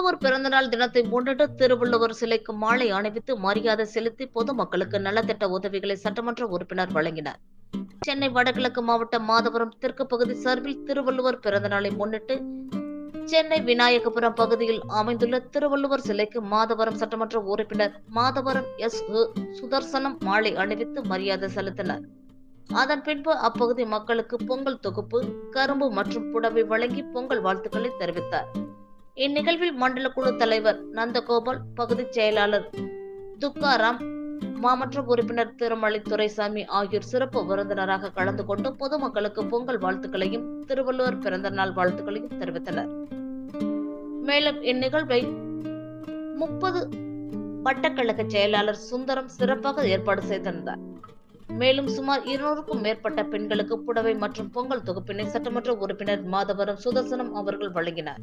திருவள்ளுவர் பிறந்தநாள் தினத்தை முன்னிட்டு திருவள்ளுவர் சிலைக்கு மாலை அணிவித்து மரியாதை செலுத்தி பொதுமக்களுக்கு நலத்திட்ட உதவிகளை சட்டமன்ற உறுப்பினர் வழங்கினார். சென்னை வடகிழக்கு மாவட்டம் மாதவரம் தெற்கு பகுதி சார்பில் திருவள்ளுவர் பிறந்தநாளை முன்னிட்டு சென்னை விநாயகபுரம் பகுதியில் அமைந்துள்ள திருவள்ளுவர் சிலைக்கு மாதவரம் சட்டமன்ற உறுப்பினர் மாதவரம் சுதர்சனம் மாலை அணிவித்து மரியாதை செலுத்தினார். அதன் பின்பு அப்பகுதி மக்களுக்கு பொங்கல் தொகுப்பு, கரும்பு மற்றும் புடவை வழங்கி பொங்கல் வாழ்த்துக்களை தெரிவித்தார். இந்நிகழ்வில் மண்டல குழு தலைவர் நந்தகோபால், பகுதி செயலாளர் துக்காராம், மாமன்ற உறுப்பினர் திருமலை துரைசாமி ஆகியோர் சிறப்பு விருந்தினராக கலந்து கொண்டு பொதுமக்களுக்கு பொங்கல் வாழ்த்துக்களையும் திருவள்ளுவர் பிறந்த நாள் வாழ்த்துக்களையும் தெரிவித்தனர். மேலும் இந்நிகழ்வை 30 வட்டக்கழக செயலாளர் சுந்தரம் சிறப்பாக ஏற்பாடு செய்திருந்தார். மேலும் சுமார் 200க்கும் மேற்பட்ட பெண்களுக்கு புடவை மற்றும் பொங்கல் தொகுப்பினை சட்டமன்ற உறுப்பினர் மாதவரம் சுதர்சனம் அவர்கள் வழங்கினார்.